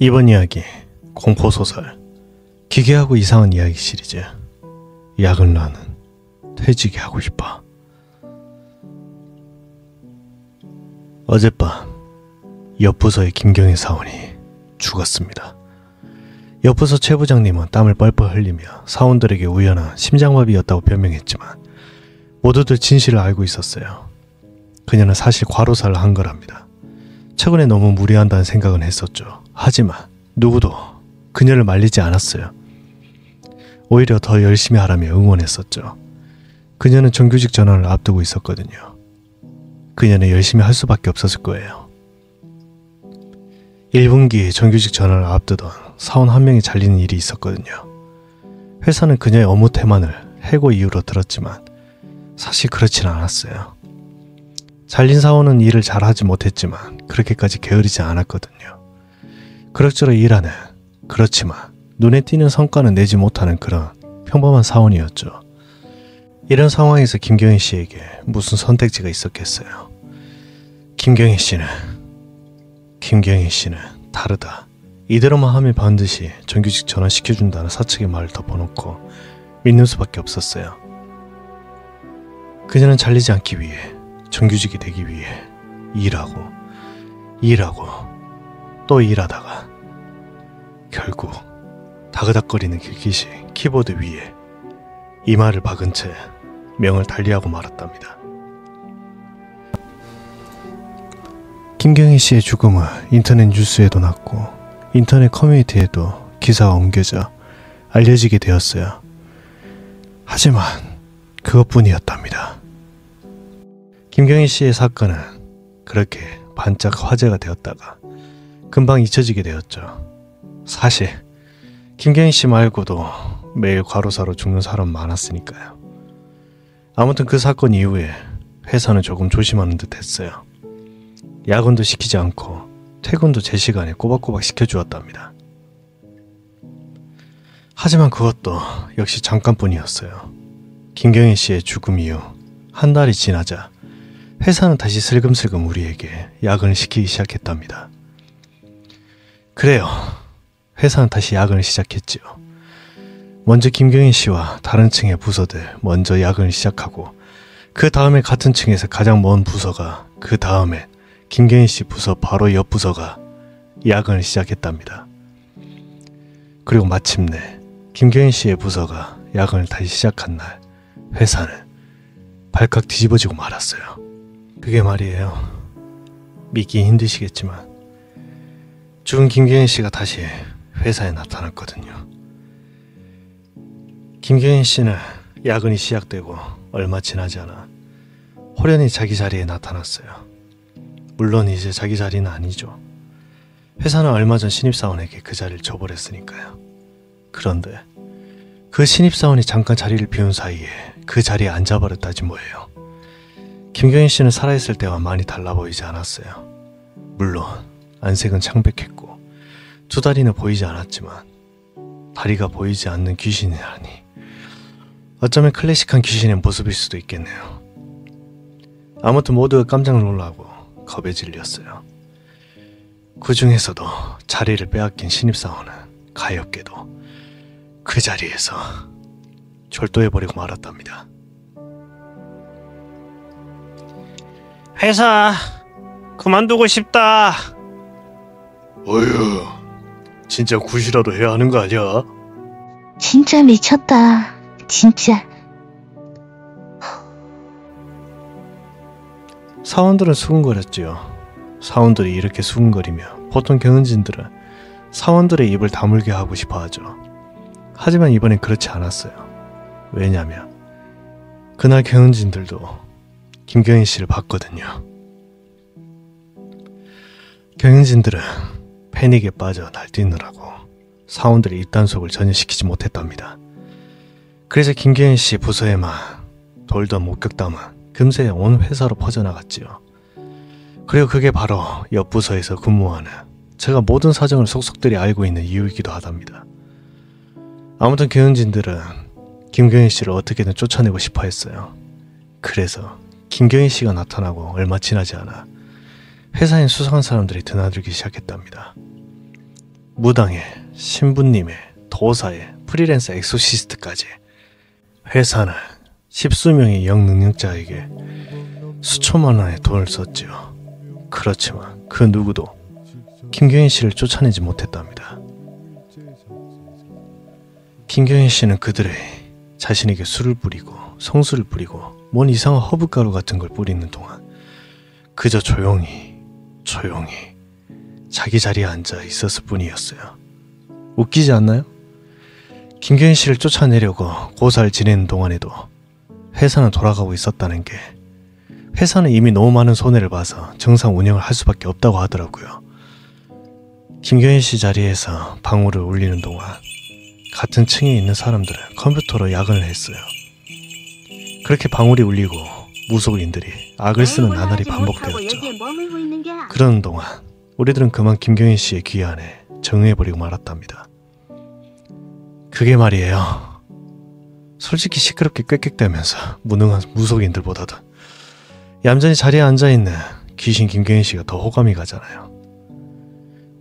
이번 이야기 공포소설 기괴하고 이상한 이야기 시리즈 약은 나는 퇴직이 하고 싶어. 어젯밤 옆 부서의 김경희 사원이 죽었습니다. 옆 부서 최 부장님은 땀을 뻘뻘 흘리며 사원들에게 우연한 심장마비였다고 변명했지만 모두들 진실을 알고 있었어요. 그녀는 사실 과로사를 한 거랍니다. 최근에 너무 무리한다는 생각은 했었죠. 하지만 누구도 그녀를 말리지 않았어요. 오히려 더 열심히 하라며 응원했었죠. 그녀는 정규직 전환을 앞두고 있었거든요. 그녀는 열심히 할 수밖에 없었을 거예요. 1분기 정규직 전환을 앞두던 사원 한 명이 잘리는 일이 있었거든요. 회사는 그녀의 업무 태만을 해고 이유로 들었지만 사실 그렇진 않았어요. 잘린 사원은 일을 잘하지 못했지만 그렇게까지 게으르지 않았거든요. 그럭저럭 일하는, 그렇지만 눈에 띄는 성과는 내지 못하는 그런 평범한 사원이었죠. 이런 상황에서 김경희 씨에게 무슨 선택지가 있었겠어요. 김경희 씨는 다르다. 이대로만 하면 반드시 정규직 전환시켜준다는 사측의 말을 덮어놓고 믿는 수밖에 없었어요. 그녀는 잘리지 않기 위해, 정규직이 되기 위해 일하고 또 일하다가 결국 다그닥거리는 길기시 키보드 위에 이마를 박은 채 명을 달리하고 말았답니다. 김경희 씨의 죽음은 인터넷 뉴스에도 났고 인터넷 커뮤니티에도 기사가 옮겨져 알려지게 되었어요. 하지만 그것뿐이었답니다. 김경희 씨의 사건은 그렇게 반짝 화제가 되었다가 금방 잊혀지게 되었죠. 사실 김경희 씨 말고도 매일 과로사로 죽는 사람 많았으니까요. 아무튼 그 사건 이후에 회사는 조금 조심하는 듯 했어요. 야근도 시키지 않고 퇴근도 제 시간에 꼬박꼬박 시켜주었답니다. 하지만 그것도 역시 잠깐뿐이었어요. 김경희 씨의 죽음 이후 한 달이 지나자 회사는 다시 슬금슬금 우리에게 야근을 시키기 시작했답니다. 그래요. 회사는 다시 야근을 시작했지요. 먼저 김경희 씨와 다른 층의 부서들 먼저 야근을 시작하고 그 다음에 같은 층에서 가장 먼 부서가 그 다음에 김경희 씨 부서 바로 옆 부서가 야근을 시작했답니다. 그리고 마침내 김경희 씨의 부서가 야근을 다시 시작한 날 회사는 발칵 뒤집어지고 말았어요. 그게 말이에요. 믿기 힘드시겠지만 죽은 김경희 씨가 다시 회사에 나타났거든요. 김경희 씨는 야근이 시작되고 얼마 지나지 않아 호련히 자기 자리에 나타났어요. 물론 이제 자기 자리는 아니죠. 회사는 얼마 전 신입사원에게 그 자리를 줘버렸으니까요. 그런데 그 신입사원이 잠깐 자리를 비운 사이에 그 자리에 앉아버렸다지 뭐예요. 김경희 씨는 살아있을 때와 많이 달라 보이지 않았어요. 물론 안색은 창백했고 두 다리는 보이지 않았지만 다리가 보이지 않는 귀신이라니 어쩌면 클래식한 귀신의 모습일 수도 있겠네요. 아무튼 모두가 깜짝 놀라고 겁에 질렸어요. 그 중에서도 자리를 빼앗긴 신입사원은 가엾게도 그 자리에서 절도해버리고 말았답니다. 회사 그만두고 싶다. 어휴, 진짜 굿이라도 해야 하는 거 아니야? 진짜 미쳤다. 진짜. 사원들은 수군거렸지요. 사원들이 이렇게 수군거리며 보통 경은진들은 사원들의 입을 다물게 하고 싶어 하죠. 하지만 이번엔 그렇지 않았어요. 왜냐면 그날 경은진들도 김경희 씨를 봤거든요. 경영진들은 패닉에 빠져 날뛰느라고 사원들의 입단속을 전혀 시키지 못했답니다. 그래서 김경희 씨 부서에만 돌던 목격담은 금세 온 회사로 퍼져나갔지요. 그리고 그게 바로 옆 부서에서 근무하는 제가 모든 사정을 속속들이 알고 있는 이유이기도 하답니다. 아무튼 경영진들은 김경희 씨를 어떻게든 쫓아내고 싶어 했어요. 그래서 김경희 씨가 나타나고 얼마 지나지 않아 회사엔 수상한 사람들이 드나들기 시작했답니다. 무당에 신부님에 도사에 프리랜서 엑소시스트까지 회사는 십수명의 영능력자에게 수천만 원의 돈을 썼지요. 그렇지만 그 누구도 김경인 씨를 쫓아내지 못했답니다. 김경인 씨는 그들의 자신에게 술을 뿌리고 성수를 뿌리고 뭔 이상한 허브가루 같은 걸 뿌리는 동안 그저 조용히 자기 자리에 앉아 있었을 뿐이었어요. 웃기지 않나요? 김경인 씨를 쫓아내려고 고사를 지내는 동안에도 회사는 돌아가고 있었다는 게 회사는 이미 너무 많은 손해를 봐서 정상 운영을 할 수밖에 없다고 하더라고요. 김경인 씨 자리에서 방울을 울리는 동안 같은 층에 있는 사람들은 컴퓨터로 야근을 했어요. 그렇게 방울이 울리고 무속인들이 악을 쓰는 나날이 반복되었죠. 그러는 동안 우리들은 그만 김경인 씨의 귀 안에 정의해버리고 말았답니다. 그게 말이에요. 솔직히 시끄럽게 꽥꽥대면서 무능한 무속인들보다도 얌전히 자리에 앉아있는 귀신 김경인 씨가 더 호감이 가잖아요.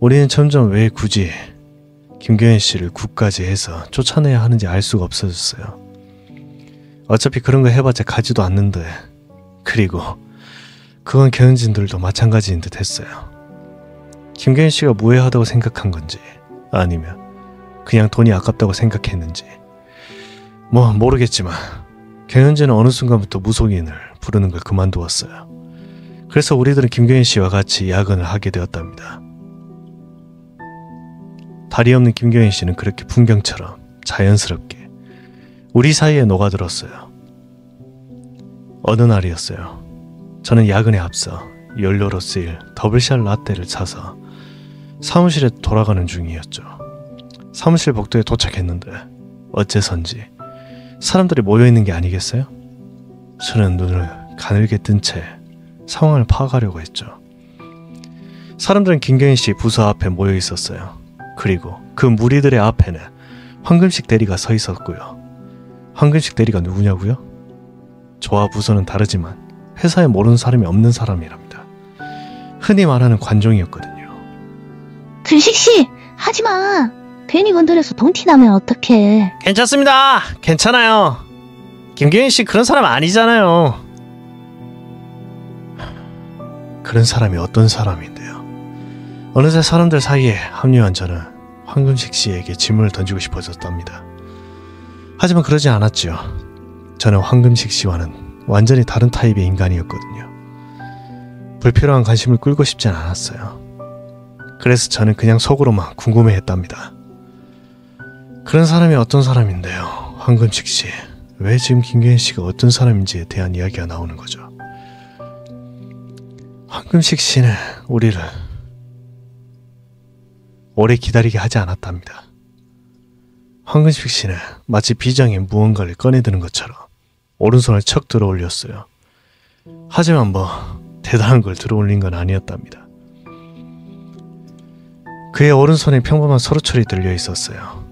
우리는 점점 왜 굳이 김경인 씨를 굿까지 해서 쫓아내야 하는지 알 수가 없어졌어요. 어차피 그런 거 해봤자 가지도 않는데, 그리고 그건 경연진들도 마찬가지인 듯 했어요. 김경인 씨가 무해하다고 생각한 건지 아니면 그냥 돈이 아깝다고 생각했는지 뭐 모르겠지만 경연진은 어느 순간부터 무속인을 부르는 걸 그만두었어요. 그래서 우리들은 김경인 씨와 같이 야근을 하게 되었답니다. 다리 없는 김경인 씨는 그렇게 풍경처럼 자연스럽게 우리 사이에 녹아들었어요. 어느 날이었어요. 저는 야근에 앞서 연료로 쓰일 더블샷 라떼를 사서 사무실에 돌아가는 중이었죠. 사무실 복도에 도착했는데 어째선지 사람들이 모여있는 게 아니겠어요? 저는 눈을 가늘게 뜬 채 상황을 파악하려고 했죠. 사람들은 김경인 씨 부서 앞에 모여 있었어요. 그리고 그 무리들의 앞에는 황금식 대리가 서 있었고요. 황금식 대리가 누구냐고요? 저와 부서는 다르지만 회사에 모르는 사람이 없는 사람이랍니다. 흔히 말하는 관종이었거든요. 금식씨, 하지마. 괜히 건드려서 동티 나면 어떡해. 괜찮습니다. 괜찮아요. 김경인 씨 그런 사람 아니잖아요. 그런 사람이 어떤 사람인데요. 어느새 사람들 사이에 합류한 저는 황금식 씨에게 질문을 던지고 싶어졌답니다. 하지만 그러지 않았지요. 저는 황금식 씨와는 완전히 다른 타입의 인간이었거든요. 불필요한 관심을 끌고 싶진 않았어요. 그래서 저는 그냥 속으로만 궁금해했답니다. 그런 사람이 어떤 사람인데요. 황금식 씨, 왜 지금 김경인 씨가 어떤 사람인지에 대한 이야기가 나오는 거죠. 황금식 씨는 우리를 오래 기다리게 하지 않았답니다. 황금식 씨는 마치 비장에 무언가를 꺼내드는 것처럼 오른손을 척 들어 올렸어요. 하지만 뭐 대단한 걸 들어 올린 건 아니었답니다. 그의 오른손에 평범한 서루철이 들려 있었어요.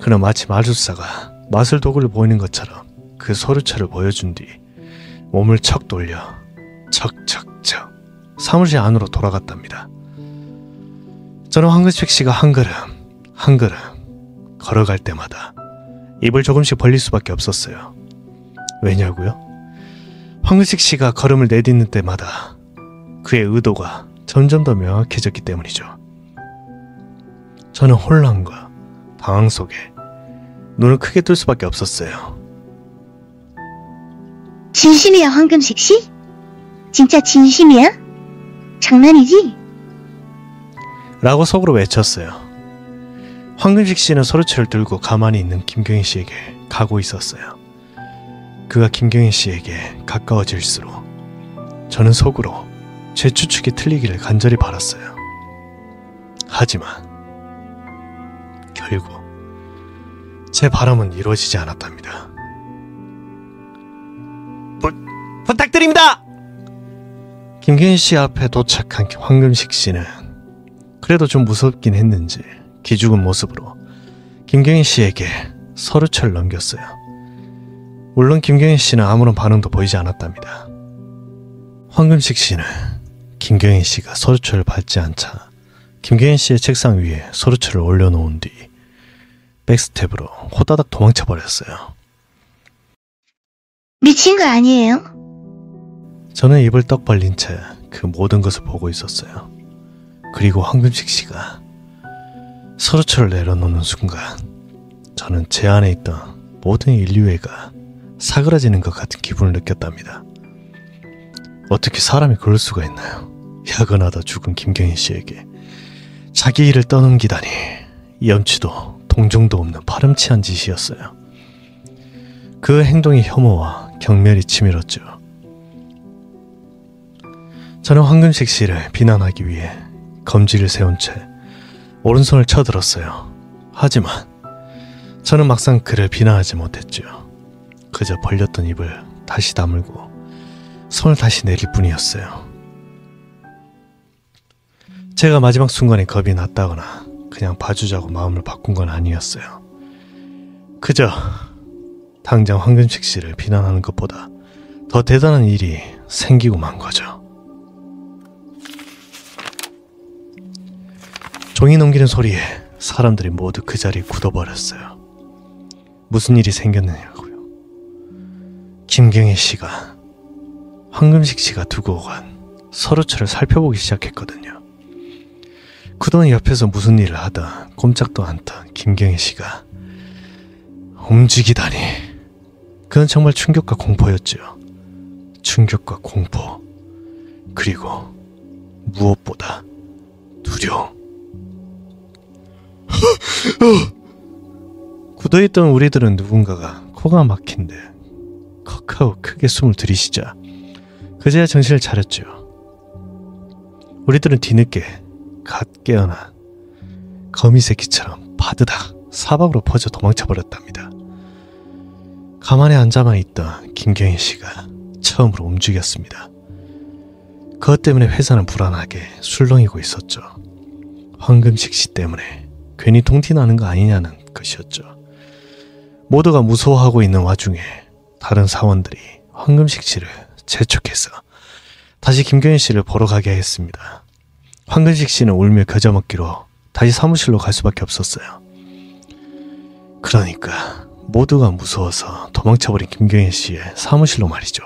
그는 마치 마술사가 마술 도구를 보이는 것처럼 그 서루철을 보여준 뒤 몸을 척 돌려 척척척 사무실 안으로 돌아갔답니다. 저는 황금식 씨가 한 걸음 걸어갈 때마다 입을 조금씩 벌릴 수밖에 없었어요. 왜냐고요? 황금식 씨가 걸음을 내딛는 때마다 그의 의도가 점점 더 명확해졌기 때문이죠. 저는 혼란과 당황 속에 눈을 크게 뜰 수밖에 없었어요. 진심이야, 황금식씨? 진짜 진심이야? 장난이지? 라고 속으로 외쳤어요. 황금식 씨는 서루철을 들고 가만히 있는 김경인 씨에게 가고 있었어요. 그가 김경인 씨에게 가까워질수록 저는 속으로 제 추측이 틀리기를 간절히 바랐어요. 하지만 결국 제 바람은 이루어지지 않았답니다. 부탁드립니다. 김경인 씨 앞에 도착한 황금식 씨는 그래도 좀 무섭긴 했는지 기죽은 모습으로 김경인 씨에게 서루철을 넘겼어요. 물론 김경인 씨는 아무런 반응도 보이지 않았답니다. 황금식 씨는 김경인 씨가 서루철을 밟지 않자 김경인 씨의 책상 위에 서류체를 올려놓은 뒤 백스텝으로 호다닥 도망쳐 버렸어요. 미친 거 아니에요? 저는 입을 떡 벌린 채 그 모든 것을 보고 있었어요. 그리고 황금식 씨가 서류체를 내려놓는 순간 저는 제 안에 있던 모든 인류애가 사그라지는 것 같은 기분을 느꼈답니다. 어떻게 사람이 그럴 수가 있나요? 야근하다 죽은 김경인 씨에게 자기 일을 떠넘기다니 염치도 동정도 없는 파렴치한 짓이었어요. 그 행동이 혐오와 경멸이 치밀었죠. 저는 황금식 씨를 비난하기 위해 검지를 세운 채 오른손을 쳐들었어요. 하지만 저는 막상 그를 비난하지 못했죠. 그저 벌렸던 입을 다시 다물고 손을 다시 내릴 뿐이었어요. 제가 마지막 순간에 겁이 났다거나 그냥 봐주자고 마음을 바꾼 건 아니었어요. 그저 당장 황금식 씨를 비난하는 것보다 더 대단한 일이 생기고 만 거죠. 종이 넘기는 소리에 사람들이 모두 그 자리에 굳어버렸어요. 무슨 일이 생겼느냐고요. 김경희 씨가 황금식 씨가 두고 간 서류체를 살펴보기 시작했거든요. 그동안 옆에서 무슨 일을 하다 꼼짝도 않던 김경희 씨가 움직이다니. 그건 정말 충격과 공포였죠. 충격과 공포, 그리고 무엇보다 두려움. 굳어있던 우리들은 누군가가 코가 막힌 듯 컥하고 크게 숨을 들이쉬자 그제야 정신을 차렸죠. 우리들은 뒤늦게 갓 깨어난 거미새끼처럼 바드닥 사방으로 퍼져 도망쳐버렸답니다. 가만히 앉아만 있던 김경희 씨가 처음으로 움직였습니다. 그것 때문에 회사는 불안하게 술렁이고 있었죠. 황금식 씨 때문에 괜히 통티나는 거 아니냐는 것이었죠. 모두가 무서워하고 있는 와중에 다른 사원들이 황금식 씨를 재촉해서 다시 김경희 씨를 보러 가게 했습니다. 황금식 씨는 울며 겨자먹기로 다시 사무실로 갈 수밖에 없었어요. 그러니까 모두가 무서워서 도망쳐버린 김경희 씨의 사무실로 말이죠.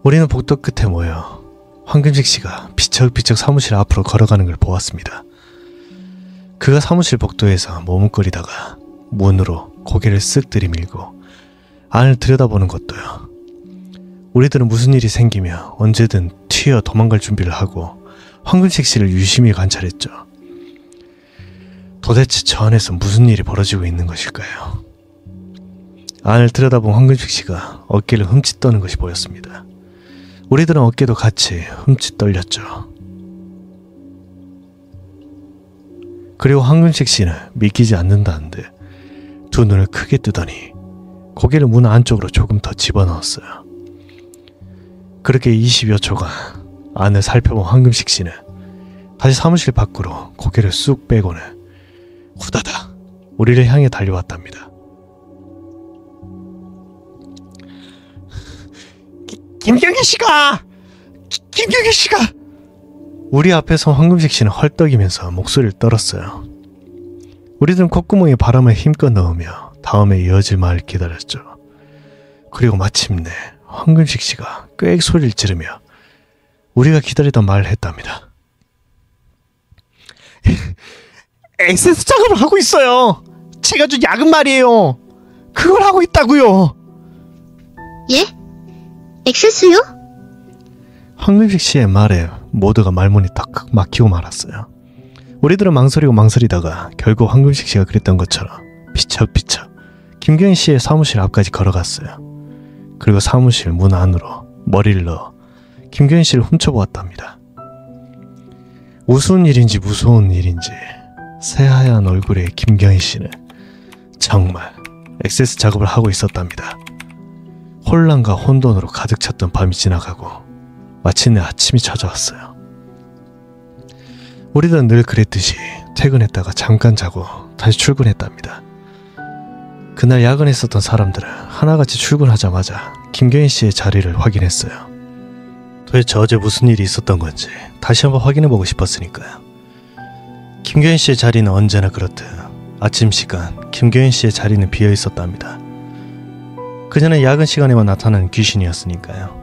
우리는 복도 끝에 모여 황금식 씨가 비척비척 사무실 앞으로 걸어가는 걸 보았습니다. 그가 사무실 복도에서 머뭇거리다가 문으로 고개를 쓱 들이밀고 안을 들여다보는 것도요. 우리들은 무슨 일이 생기며 언제든 튀어 도망갈 준비를 하고 황금식 씨를 유심히 관찰했죠. 도대체 저 안에서 무슨 일이 벌어지고 있는 것일까요? 안을 들여다본 황금식 씨가 어깨를 흠칫 떠는 것이 보였습니다. 우리들은 어깨도 같이 흠칫 떨렸죠. 그리고 황금식 씨는 믿기지 않는다는 듯 두 눈을 크게 뜨더니 고개를 문 안쪽으로 조금 더 집어넣었어요. 그렇게 20여 초간 안을 살펴본 황금식 씨는 다시 사무실 밖으로 고개를 쑥 빼고는 후다닥 우리를 향해 달려왔답니다. 김경희 씨가! 김경희 씨가! 우리 앞에서 황금식 씨는 헐떡이면서 목소리를 떨었어요. 우리들은 콧구멍에 바람을 힘껏 넣으며 다음에 이어질 말을 기다렸죠. 그리고 마침내 황금식 씨가 꽥 소리를 지르며 우리가 기다리던 말을 했답니다. 액세스 작업을 하고 있어요. 제가 준 야근 말이에요. 그걸 하고 있다고요. 예? 액세스요? 황금식 씨의 말에 모두가 말문이 딱 막히고 말았어요. 우리들은 망설이다가 결국 황금식 씨가 그랬던 것처럼 피척피척 김경희 씨의 사무실 앞까지 걸어갔어요. 그리고 사무실 문 안으로 머리를 넣어 김경희 씨를 훔쳐보았답니다. 우스운 일인지 무서운 일인지 새하얀 얼굴의 김경희 씨는 정말 액세스 작업을 하고 있었답니다. 혼란과 혼돈으로 가득 찼던 밤이 지나가고 마침내 아침이 찾아왔어요. 우리는 늘 그랬듯이 퇴근했다가 잠깐 자고 다시 출근했답니다. 그날 야근했었던 사람들은 하나같이 출근하자마자 김경희 씨의 자리를 확인했어요. 도대체 어제 무슨 일이 있었던 건지 다시 한번 확인해보고 싶었으니까요. 김교인 씨의 자리는 언제나 그렇듯 아침 시간 김교인 씨의 자리는 비어 있었답니다. 그녀는 야근 시간에만 나타나는 귀신이었으니까요.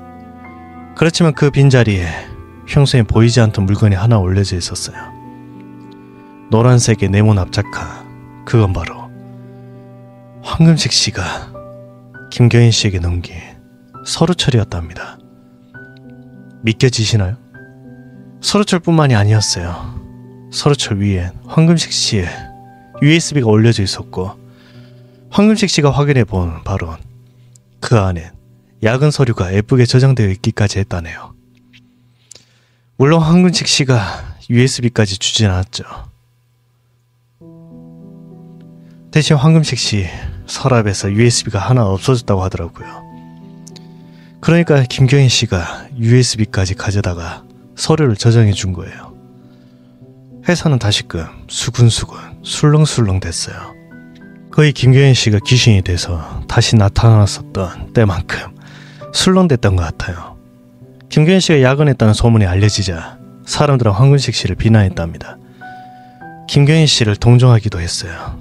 그렇지만 그 빈자리에 평소에 보이지 않던 물건이 하나 올려져 있었어요. 노란색의 네모 납작한 그건 바로 황금식 씨가 김교인 씨에게 넘긴 서루철이었답니다. 믿겨지시나요? 서루철뿐만이 아니었어요. 서루철 위엔 황금식 씨의 USB가 올려져 있었고 황금식 씨가 확인해 본 바로 그 안엔 야근 서류가 예쁘게 저장되어 있기까지 했다네요. 물론 황금식 씨가 USB까지 주진 않았죠. 대신 황금식 씨 서랍에서 USB가 하나 없어졌다고 하더라고요. 그러니까 김경인 씨가 USB까지 가져다가 서류를 저장해 준 거예요. 회사는 다시금 수근수근 술렁술렁 됐어요. 거의 김경인 씨가 귀신이 돼서 다시 나타났었던 때만큼 술렁댔던 것 같아요. 김경인 씨가 야근했다는 소문이 알려지자 사람들은 황금식 씨를 비난했답니다. 김경인 씨를 동정하기도 했어요.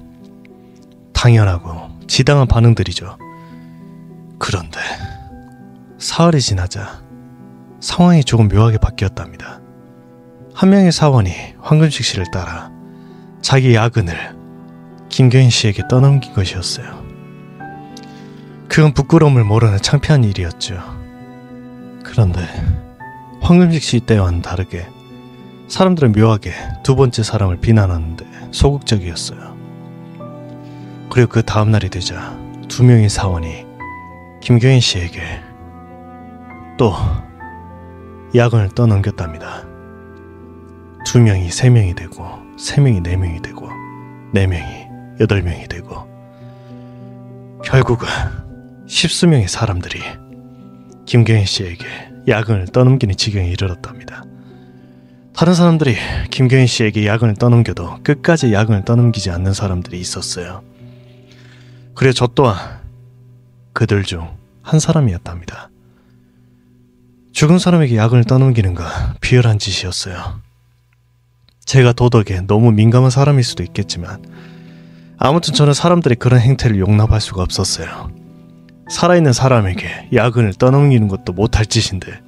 당연하고 지당한 반응들이죠. 그런데 사흘이 지나자 상황이 조금 묘하게 바뀌었답니다. 한 명의 사원이 황금식 씨를 따라 자기 야근을 김경인 씨에게 떠넘긴 것이었어요. 그건 부끄러움을 모르는 창피한 일이었죠. 그런데 황금식 씨 때와는 다르게 사람들은 묘하게 두 번째 사람을 비난하는데 소극적이었어요. 그리고 그 다음날이 되자 두 명의 사원이 김경인 씨에게 또 야근을 떠넘겼답니다. 2명이 3명이 되고 3명이 4명이 되고 4명이 8명이 되고 결국은 10수명의 사람들이 김경인 씨에게 야근을 떠넘기는 지경에 이르렀답니다. 다른 사람들이 김경인 씨에게 야근을 떠넘겨도 끝까지 야근을 떠넘기지 않는 사람들이 있었어요. 그리고 저 또한 그들 중 한 사람이었답니다. 죽은 사람에게 야근을 떠넘기는 건 비열한 짓이었어요. 제가 도덕에 너무 민감한 사람일 수도 있겠지만 아무튼 저는 사람들이 그런 행태를 용납할 수가 없었어요. 살아있는 사람에게 야근을 떠넘기는 것도 못할 짓인데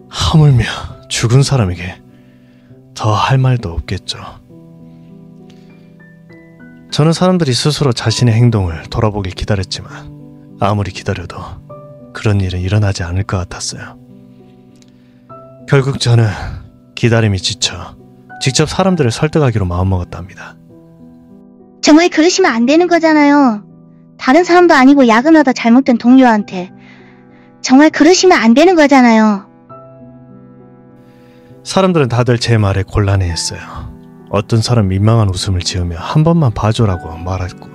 하물며 죽은 사람에게 더 할 말도 없겠죠. 저는 사람들이 스스로 자신의 행동을 돌아보길 기다렸지만 아무리 기다려도 그런 일은 일어나지 않을 것 같았어요. 결국 저는 기다림이 지쳐 직접 사람들을 설득하기로 마음먹었답니다. 정말 그러시면 안 되는 거잖아요. 다른 사람도 아니고 야근하다 잘못된 동료한테. 정말 그러시면 안 되는 거잖아요. 사람들은 다들 제 말에 곤란해했어요. 어떤 사람 민망한 웃음을 지으며 한 번만 봐줘라고 말했고,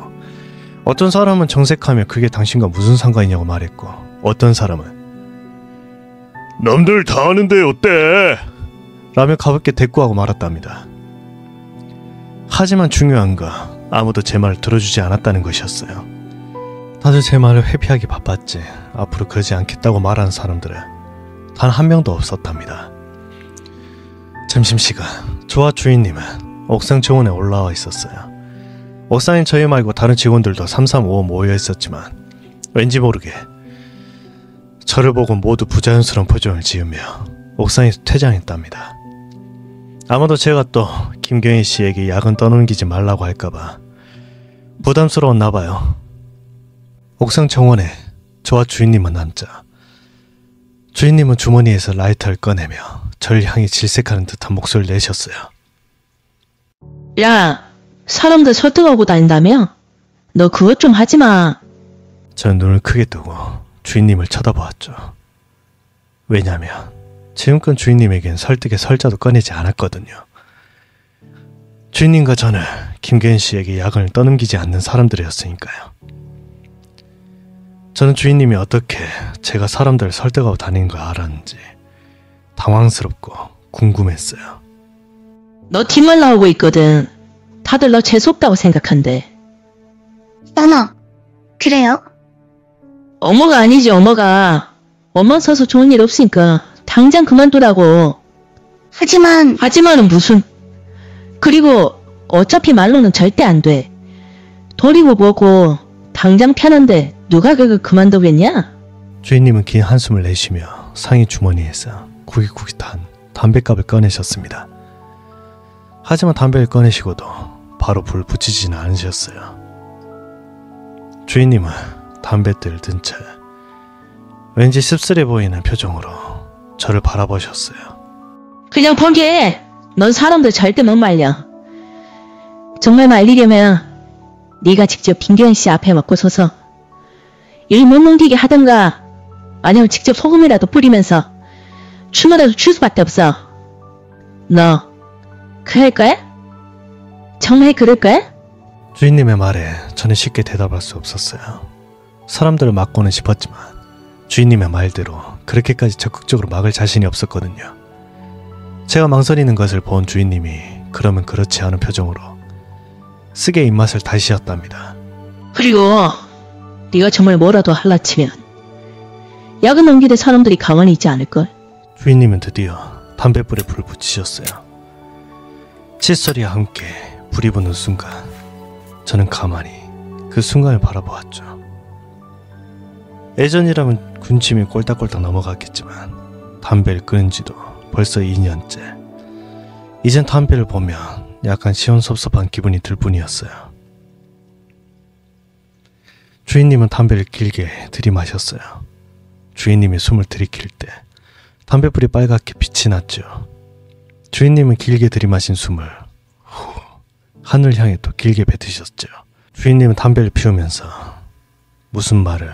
어떤 사람은 정색하며 그게 당신과 무슨 상관이냐고 말했고, 어떤 사람은 남들 다 아는데 어때? 라며 가볍게 대꾸하고 말았답니다. 하지만 중요한 거 아무도 제 말을 들어주지 않았다는 것이었어요. 다들 제 말을 회피하기 바빴지 앞으로 그러지 않겠다고 말하는 사람들은 단 한 명도 없었답니다. 점심시간 저와 주인님은 옥상 정원에 올라와 있었어요. 옥상엔 저희 말고 다른 직원들도 335 모여 있었지만 왠지 모르게 저를 보고 모두 부자연스러운 표정을 지으며 옥상에서 퇴장했답니다. 아마도 제가 또 김경인 씨에게 야근 떠넘기지 말라고 할까봐 부담스러웠나 봐요. 옥상 정원에 저와 주인님은 남자. 주인님은 주머니에서 라이터를 꺼내며 절 향해 질색하는 듯한 목소리를 내셨어요. 야, 사람들 설득하고 다닌다며? 너 그것 좀 하지마. 저는 눈을 크게 뜨고 주인님을 쳐다보았죠. 왜냐면 지금껏 주인님에겐 설득의 설자도 꺼내지 않았거든요. 주인님과 저는 김경인 씨에게 야근을 떠넘기지 않는 사람들이었으니까요. 저는 주인님이 어떻게 제가 사람들을 설득하고 다니는 걸 알았는지 당황스럽고 궁금했어요. 너 팀을 나오고 있거든. 다들 너 재수없다고 생각한대. 어머, 그래요? 어머가 아니지, 어머가. 엄마 서서 좋은 일 없으니까 당장 그만두라고. 하지만은 무슨. 그리고 어차피 말로는 절대 안 돼. 버리고 뭐고 당장 편한데 누가 그걸 그만두겠냐? 주인님은 긴 한숨을 내쉬며 상의 주머니에서 구깃구깃한 담뱃갑을 꺼내셨습니다. 하지만 담배를 꺼내시고도 바로 불 붙이지는 않으셨어요. 주인님은 담뱃대를 든 채 왠지 씁쓸해 보이는 표정으로 저를 바라보셨어요. 그냥 포기해. 넌 사람들 절대 못 말려. 정말 말리려면 네가 직접 김경희 씨 앞에 먹고 서서 일 못 넘기게 하던가 아니면 직접 소금이라도 뿌리면서 춤이라도 출 수밖에 없어. 너 그럴 거야? 정말 그럴 거야? 주인님의 말에 저는 쉽게 대답할 수 없었어요. 사람들을 막고는 싶었지만 주인님의 말대로 그렇게까지 적극적으로 막을 자신이 없었거든요. 제가 망설이는 것을 본 주인님이 그러면 그렇지 않은 표정으로 쓰게 입맛을 다시셨답니다. 그리고 네가 정말 뭐라도 할라 치면 야근 넘기대 사람들이 가만히 있지 않을걸? 주인님은 드디어 담뱃불에 불을 붙이셨어요. 칫소리와 함께 불이 붙는 순간 저는 가만히 그 순간을 바라보았죠. 예전이라면 군침이 꼴딱꼴딱 넘어갔겠지만 담배를 끊은 지도 벌써 2년째. 이젠 담배를 보면 약간 시원섭섭한 기분이 들 뿐이었어요. 주인님은 담배를 길게 들이마셨어요. 주인님이 숨을 들이킬 때 담뱃불이 빨갛게 빛이 났죠. 주인님은 길게 들이마신 숨을 후 하늘 향해 또 길게 뱉으셨죠. 주인님은 담배를 피우면서 무슨 말을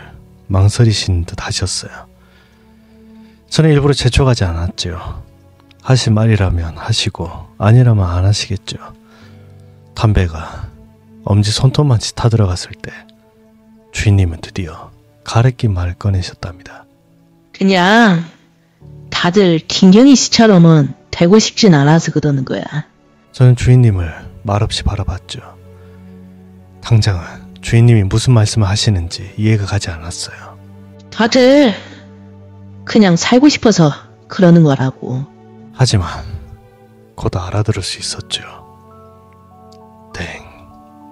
망설이시는 듯 하셨어요. 저는 일부러 재촉하지 않았죠. 하실 말이라면 하시고 아니라면 안 하시겠죠. 담배가 엄지 손톱만치 타들어갔을 때 주인님은 드디어 가래낀 말을 꺼내셨답니다. 그냥 다들 김경희 씨처럼은 되고 싶진 않아서 그러는 거야. 저는 주인님을 말없이 바라봤죠. 당장은 주인님이 무슨 말씀을 하시는지 이해가 가지 않았어요. 다들 그냥 살고 싶어서 그러는 거라고. 하지만 곧 알아들을 수 있었죠. 댕,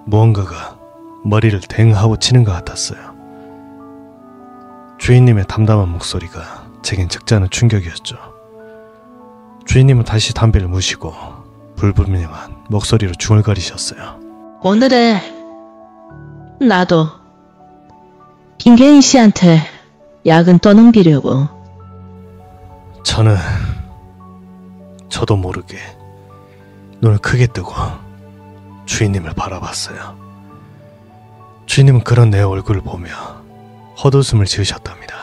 무언가가 머리를 댕 하고 치는 것 같았어요. 주인님의 담담한 목소리가 제겐 적잖은 충격이었죠. 주인님은 다시 담배를 무시고 불분명한 목소리로 중얼거리셨어요. 오늘은 나도 김경희 씨한테 야근 떠넘기려고. 저도 모르게 눈을 크게 뜨고 주인님을 바라봤어요. 주인님은 그런 내 얼굴을 보며 헛웃음을 지으셨답니다.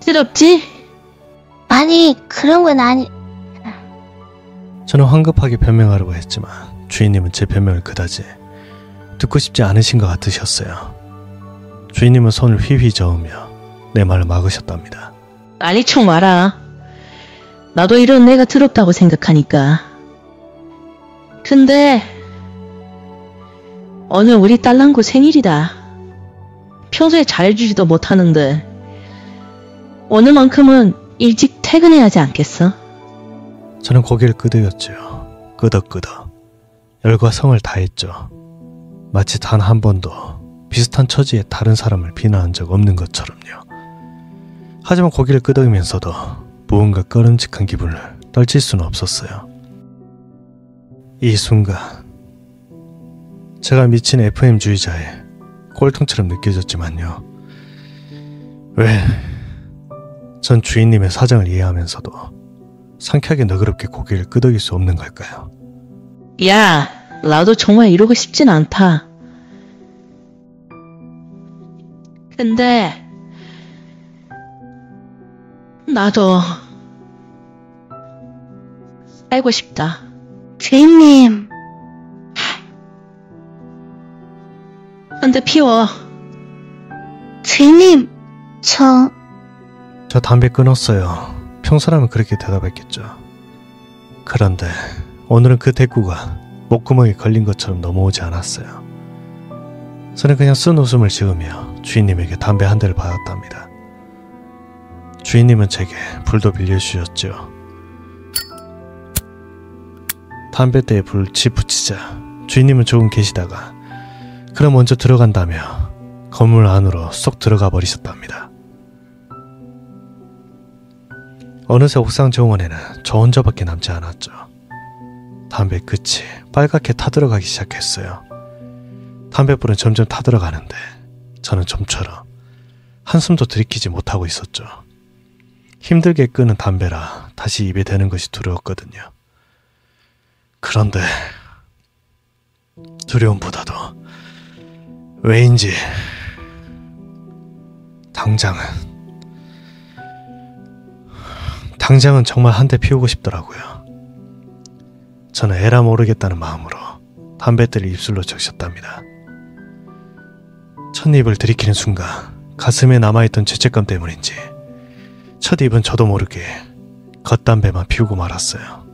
부럽지? 아니, 그런 건 아니... 저는 황급하게 변명하려고 했지만 주인님은 제 변명을 그다지 듣고 싶지 않으신 것 같으셨어요. 주인님은 손을 휘휘 저으며 내 말을 막으셨답니다. 난리 총 마라. 나도 이런 내가 더럽다고 생각하니까. 근데 오늘 우리 딸랑구 생일이다. 평소에 잘해주지도 못하는데 오늘만큼은 일찍 퇴근해야 하지 않겠어? 저는 고개를 끄덕였죠. 끄덕끄덕 열과 성을 다했죠. 마치 단 한 번도 비슷한 처지의 다른 사람을 비난한 적 없는 것처럼요. 하지만 고개를 끄덕이면서도 무언가 꺼름직한 기분을 떨칠 수는 없었어요. 이 순간 제가 미친 FM주의자의 꼴통처럼 느껴졌지만요. 왜 전 주인님의 사정을 이해하면서도 상쾌하게 너그럽게 고개를 끄덕일 수 없는 걸까요? 야, 나도 정말 이러고 싶진 않다. 근데 나도 살고 싶다. 주인님, 근데 피워. 주인님, 저 담배 끊었어요. 평소라면 그렇게 대답했겠죠. 그런데 오늘은 그 대꾸가 목구멍에 걸린 것처럼 넘어오지 않았어요. 저는 그냥 쓴 웃음을 지으며 주인님에게 담배 한 대를 받았답니다. 주인님은 제게 불도 빌려주셨죠. 담뱃대에 불 붙이자 주인님은 조금 계시다가 그럼 먼저 들어간다며 건물 안으로 쏙 들어가 버리셨답니다. 어느새 옥상 정원에는 저 혼자밖에 남지 않았죠. 담배 끝이 빨갛게 타들어가기 시작했어요. 담뱃불은 점점 타들어가는데 저는 좀처럼 한숨도 들이키지 못하고 있었죠. 힘들게 끄는 담배라 다시 입에 대는 것이 두려웠거든요. 그런데 두려움보다도 왜인지 당장은 정말 한 대 피우고 싶더라고요. 저는 에라 모르겠다는 마음으로 담뱃대를 입술로 적셨답니다. 첫 입을 들이키는 순간 가슴에 남아있던 죄책감 때문인지 첫 입은 저도 모르게 겉담배만 피우고 말았어요.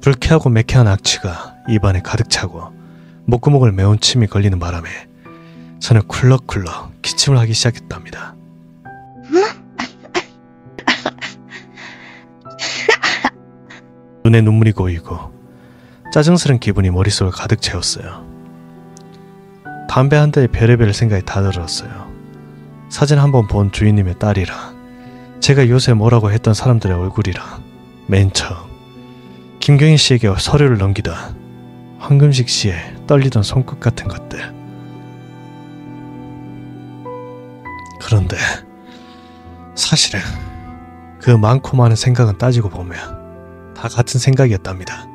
불쾌하고 매캐한 악취가 입안에 가득 차고 목구멍을 메운 침이 걸리는 바람에 저는 쿨럭쿨럭 기침을 하기 시작했답니다. 눈에 눈물이 고이고 짜증스런 기분이 머릿속을 가득 채웠어요. 담배 한 대에 별의별 생각이 다 들었어요. 사진 한번 본 주인님의 딸이랑 제가 요새 뭐라고 했던 사람들의 얼굴이랑 맨 처음 김경희 씨에게 서류를 넘기던 황금식 씨의 떨리던 손끝 같은 것들. 그런데 사실은 그 많고 많은 생각은 따지고 보면 다 같은 생각이었답니다.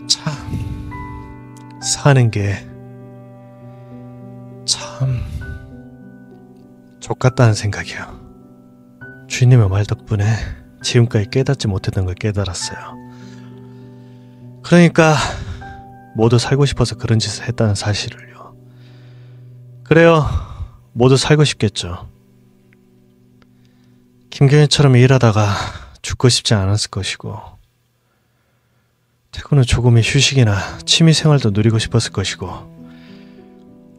참 사는 게 참 족같다는 생각이요. 주인님의 말 덕분에 지금까지 깨닫지 못했던 걸 깨달았어요. 그러니까 모두 살고 싶어서 그런 짓을 했다는 사실을요. 그래요, 모두 살고 싶겠죠. 김경희처럼 일하다가 죽고 싶지 않았을 것이고 퇴근 후 조금의 휴식이나 취미생활도 누리고 싶었을 것이고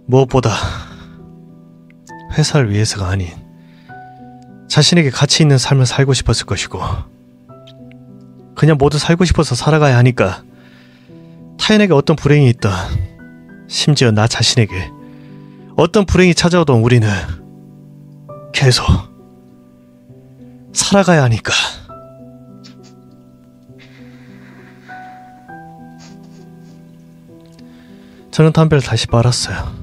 무엇보다 회사를 위해서가 아닌 자신에게 가치 있는 삶을 살고 싶었을 것이고 그냥 모두 살고 싶어서 살아가야 하니까 타인에게 어떤 불행이 있던 심지어 나 자신에게 어떤 불행이 찾아오던 우리는 계속 살아가야 하니까. 저는 담배를 다시 빨았어요.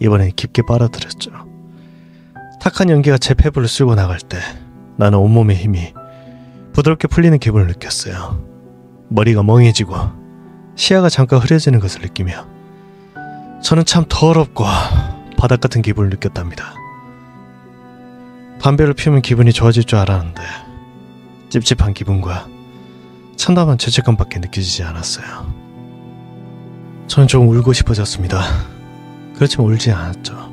이번엔 깊게 빨아들였죠. 탁한 연기가 제 폐부를 쓸고 나갈 때 나는 온몸의 힘이 부드럽게 풀리는 기분을 느꼈어요. 머리가 멍해지고 시야가 잠깐 흐려지는 것을 느끼며 저는 참 더럽고 바닥 같은 기분을 느꼈답니다. 담배를 피우면 기분이 좋아질 줄 알았는데 찝찝한 기분과 참담한 죄책감밖에 느껴지지 않았어요. 저는 좀 울고 싶어졌습니다. 그렇지만 울지 않았죠.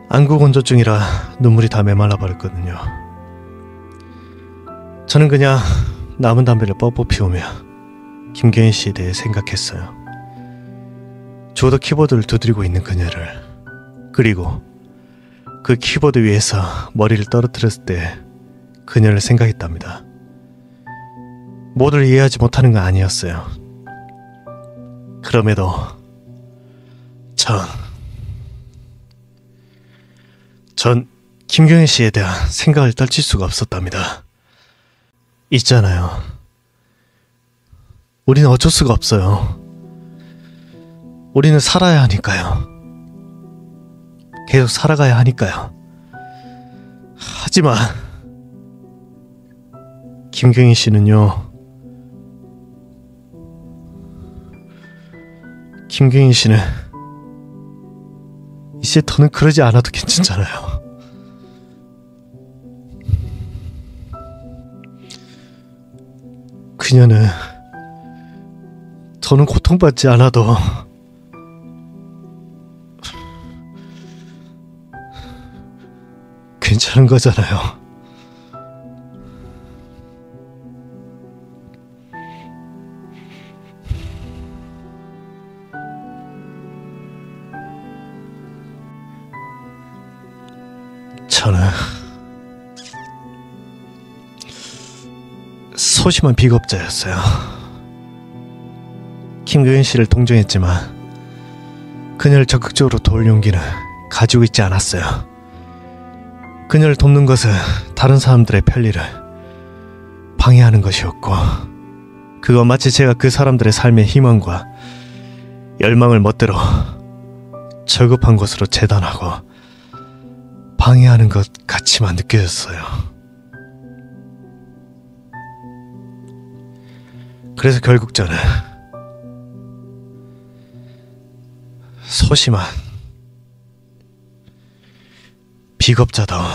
안구건조증이라 눈물이 다 메말라 버렸거든요. 저는 그냥 남은 담배를 뻑뻑 피우며 김경희 씨에 대해 생각했어요. 주워도 키보드를 두드리고 있는 그녀를, 그리고 그 키보드 위에서 머리를 떨어뜨렸을 때 그녀를 생각했답니다. 모두를 이해하지 못하는 건 아니었어요. 그럼에도 전 김경희 씨에 대한 생각을 떨칠 수가 없었답니다. 있잖아요. 우리는 어쩔 수가 없어요. 우리는 살아야 하니까요. 계속 살아가야 하니까요. 하지만 김경희 씨는요. 김경희 씨는 이제 더는 그러지 않아도 괜찮잖아요. 그녀는 더는 고통받지 않아도 괜찮은 거잖아요. 저는 소심한 비겁자였어요. 김경인 씨를 동정했지만 그녀를 적극적으로 도울 용기는 가지고 있지 않았어요. 그녀를 돕는 것은 다른 사람들의 편리를 방해하는 것이었고, 그건 마치 제가 그 사람들의 삶의 희망과 열망을 멋대로 저급한 것으로 재단하고 방해하는 것 같이만 느껴졌어요. 그래서 결국 저는 소심한 비겁자다운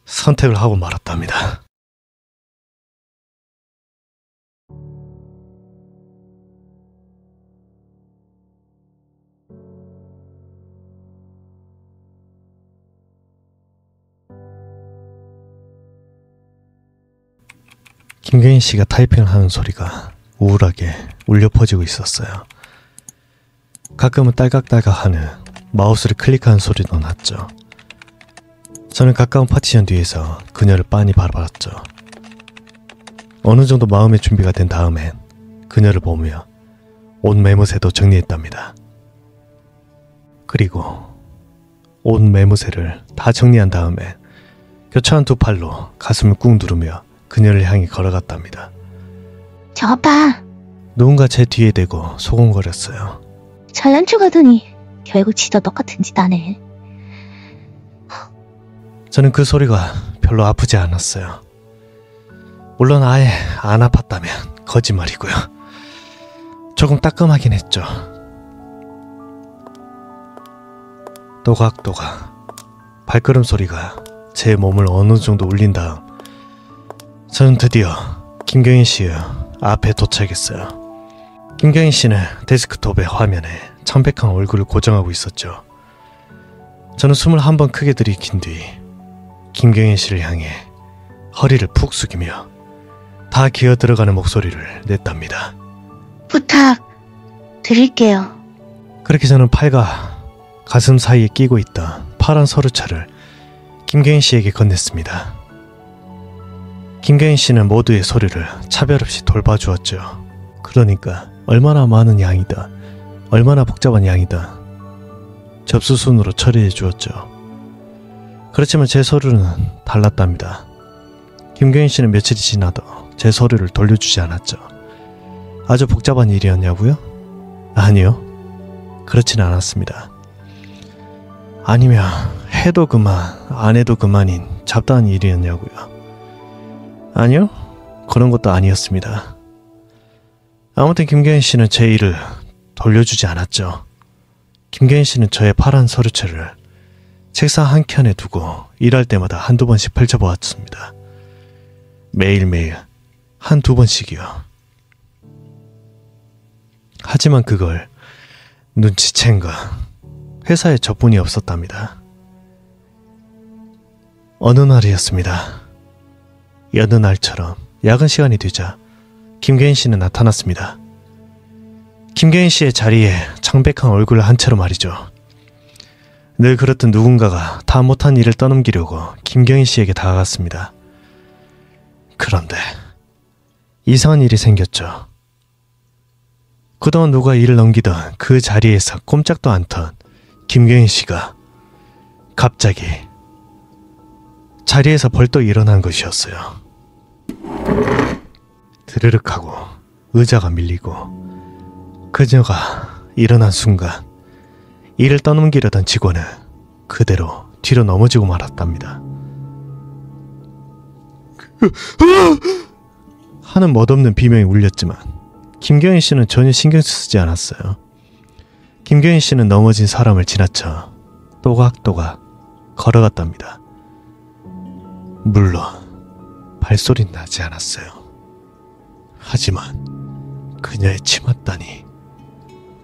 선택을 하고 말았답니다. 김경인 씨가 타이핑을 하는 소리가 우울하게 울려 퍼지고 있었어요. 가끔은 딸깍딸깍하는 마우스를 클릭하는 소리도 났죠. 저는 가까운 파티션 뒤에서 그녀를 빤히 바라봤죠. 어느 정도 마음의 준비가 된 다음엔 그녀를 보며 옷 매무새도 정리했답니다. 그리고 옷 매무새를 다 정리한 다음에 교차한 두 팔로 가슴을 꾹 누르며 그녀를 향해 걸어갔답니다. 저 봐. 누군가 제 뒤에 대고 소곤거렸어요. 잘난 척하더니 결국 지도 똑같은 짓 안 해. 저는 그 소리가 별로 아프지 않았어요. 물론 아예 안 아팠다면 거짓말이고요. 조금 따끔하긴 했죠. 또각또각 발걸음 소리가 제 몸을 어느 정도 울린 다음 저는 드디어 김경인 씨의 앞에 도착했어요. 김경인 씨는 데스크톱의 화면에 창백한 얼굴을 고정하고 있었죠. 저는 숨을 한 번 크게 들이킨 뒤 김경인 씨를 향해 허리를 푹 숙이며 다 기어 들어가는 목소리를 냈답니다. 부탁 드릴게요. 그렇게 저는 팔과 가슴 사이에 끼고 있던 파란 서류차를 김경인 씨에게 건넸습니다. 김경인 씨는 모두의 소리를 차별 없이 돌봐주었죠. 그러니까 얼마나 많은 양이다, 얼마나 복잡한 양이다 접수순으로 처리해 주었죠. 그렇지만 제 서류는 달랐답니다. 김경인 씨는 며칠이 지나도 제 서류를 돌려주지 않았죠. 아주 복잡한 일이었냐고요? 아니요, 그렇진 않았습니다. 아니면 해도 그만 안 해도 그만인 잡다한 일이었냐고요? 아니요, 그런 것도 아니었습니다. 아무튼 김경인 씨는 제 일을 돌려주지 않았죠. 김경인 씨는 저의 파란 서류체를 책상 한켠에 두고 일할 때마다 한두 번씩 펼쳐보았습니다. 매일매일 한두 번씩이요. 하지만 그걸 눈치챈 거 회사에 저뿐이 없었답니다. 어느 날이었습니다. 여느 날처럼 야근 시간이 되자 김경인 씨는 나타났습니다. 김경인 씨의 자리에 창백한 얼굴을 한 채로 말이죠. 늘 그렇듯 누군가가 다 못한 일을 떠넘기려고 김경인 씨에게 다가갔습니다. 그런데 이상한 일이 생겼죠. 그동안 누가 일을 넘기던 그 자리에서 꼼짝도 않던 김경인 씨가 갑자기 자리에서 벌떡 일어난 것이었어요. 드르륵 하고 의자가 밀리고 그녀가 일어난 순간 일을 떠넘기려던 직원은 그대로 뒤로 넘어지고 말았답니다. 하는 멋없는 비명이 울렸지만 김경인 씨는 전혀 신경 쓰지 않았어요. 김경인 씨는 넘어진 사람을 지나쳐 또각또각 걸어갔답니다. 물론 발소리는 나지 않았어요. 하지만 그녀의 치맛단이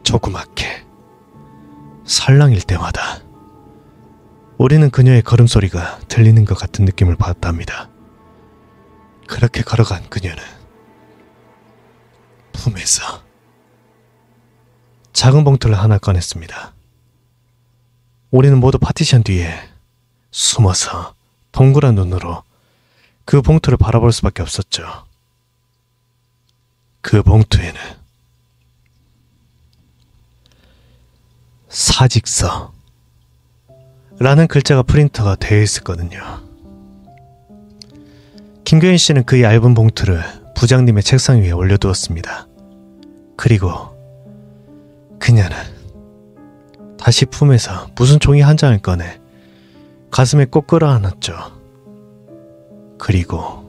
조그맣게 살랑일 때마다 우리는 그녀의 걸음소리가 들리는 것 같은 느낌을 받았답니다. 그렇게 걸어간 그녀는 품에서 작은 봉투를 하나 꺼냈습니다. 우리는 모두 파티션 뒤에 숨어서 동그란 눈으로 그 봉투를 바라볼 수밖에 없었죠. 그 봉투에는 사직서 라는 글자가 프린터가 되어 있었거든요. 김경희 씨는 그 얇은 봉투를 부장님의 책상 위에 올려두었습니다. 그리고 그녀는 다시 품에서 무슨 종이 한 장을 꺼내 가슴에 꼭 끌어안았죠. 그리고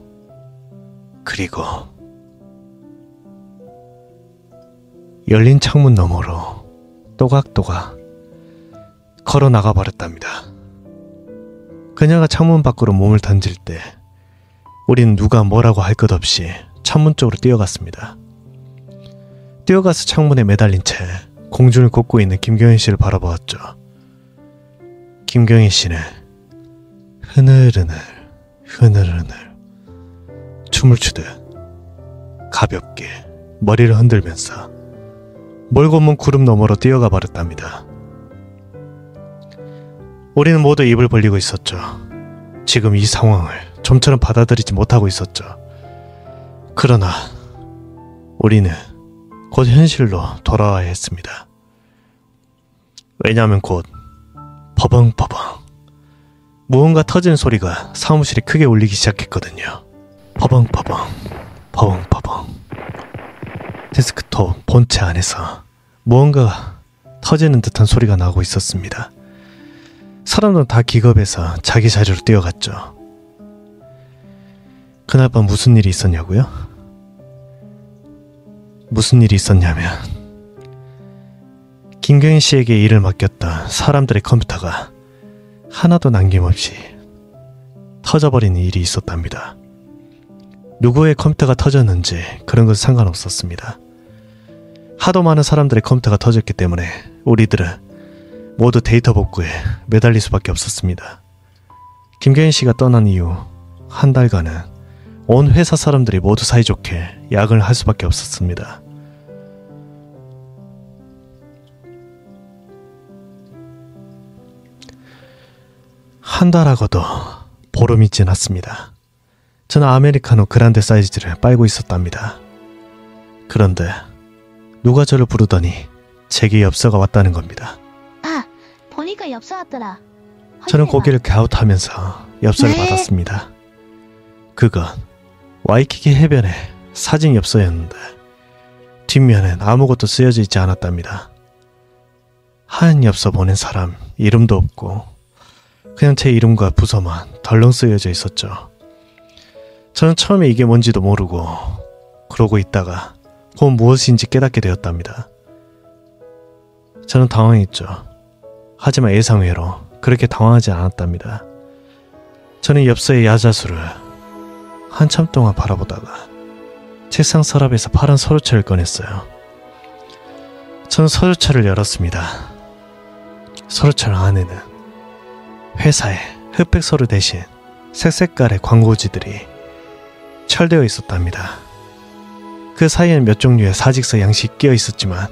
열린 창문 너머로 또각또각 걸어 나가 버렸답니다. 그녀가 창문 밖으로 몸을 던질 때 우린 누가 뭐라고 할 것 없이 창문 쪽으로 뛰어갔습니다. 뛰어가서 창문에 매달린 채 공중을 걷고 있는 김경희 씨를 바라보았죠. 김경희 씨는 흐느르느 춤을 추듯 가볍게 머리를 흔들면서 멀고 먼 구름 너머로 뛰어가 버렸답니다. 우리는 모두 입을 벌리고 있었죠. 지금 이 상황을 좀처럼 받아들이지 못하고 있었죠. 그러나 우리는 곧 현실로 돌아와야 했습니다. 왜냐하면 곧 버벙버벙 무언가 터지는 소리가 사무실에 크게 울리기 시작했거든요. 버벙버벙 데스크톱 본체 안에서 무언가 터지는 듯한 소리가 나고 있었습니다. 사람들은 다 기겁해서 자기 자리로 뛰어갔죠. 그날 밤 무슨 일이 있었냐고요? 무슨 일이 있었냐면 김경희 씨에게 일을 맡겼던 사람들의 컴퓨터가 하나도 남김없이 터져버리는 일이 있었답니다. 누구의 컴퓨터가 터졌는지 그런 것은 상관없었습니다. 하도 많은 사람들의 컴퓨터가 터졌기 때문에 우리들은 모두 데이터 복구에 매달릴 수밖에 없었습니다. 김경희 씨가 떠난 이후 한 달간은 온 회사 사람들이 모두 사이좋게 야근을 할 수밖에 없었습니다. 한 달하고도 보름이 지났습니다. 저는 아메리카노 그란데 사이즈를 빨고 있었답니다. 그런데 누가 저를 부르더니 제게 엽서가 왔다는 겁니다. 아, 보니까 엽서 왔더라. 저는 고개를 갸웃하면서 엽서를 받았습니다. 그건 와이키키 해변의 사진 엽서였는데 뒷면엔 아무것도 쓰여져 있지 않았답니다. 하얀 엽서 보낸 사람 이름도 없고 그냥 제 이름과 부서만 덜렁 쓰여져 있었죠. 저는 처음에 이게 뭔지도 모르고 그러고 있다가 곧 무엇인지 깨닫게 되었답니다. 저는 당황했죠. 하지만 예상외로 그렇게 당황하지 않았답니다. 저는 엽서의 야자수를 한참 동안 바라보다가 책상 서랍에서 파란 서류체를 꺼냈어요. 저는 서류체를 열었습니다. 서류체 안에는 회사의 흑백 서류 대신 색색깔의 광고지들이 철되어 있었답니다. 그 사이에는 몇 종류의 사직서 양식이 끼어 있었지만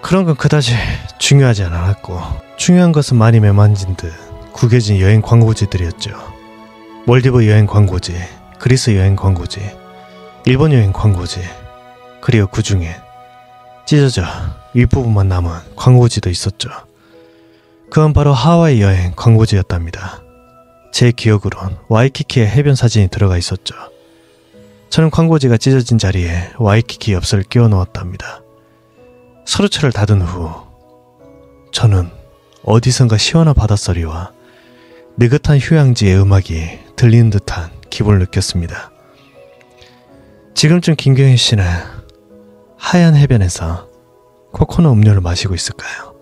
그런 건 그다지 중요하지 않았고 중요한 것은 많이 매만진 듯 구겨진 여행 광고지들이었죠. 몰디브 여행 광고지, 그리스 여행 광고지, 일본 여행 광고지, 그리고 그 중에 찢어져 윗부분만 남은 광고지도 있었죠. 그건 바로 하와이 여행 광고지였답니다. 제 기억으론 와이키키의 해변 사진이 들어가 있었죠. 저는 광고지가 찢어진 자리에 와이키키 엽서를 끼워 넣었답니다. 서류체를 닫은 후 저는 어디선가 시원한 바닷소리와 느긋한 휴양지의 음악이 들리는 듯한 기분을 느꼈습니다. 지금쯤 김경희 씨는 하얀 해변에서 코코넛 음료를 마시고 있을까요?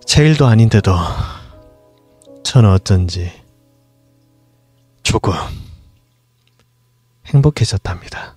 제 일도 아닌데도 저는 어쩐지 조금 행복해졌답니다.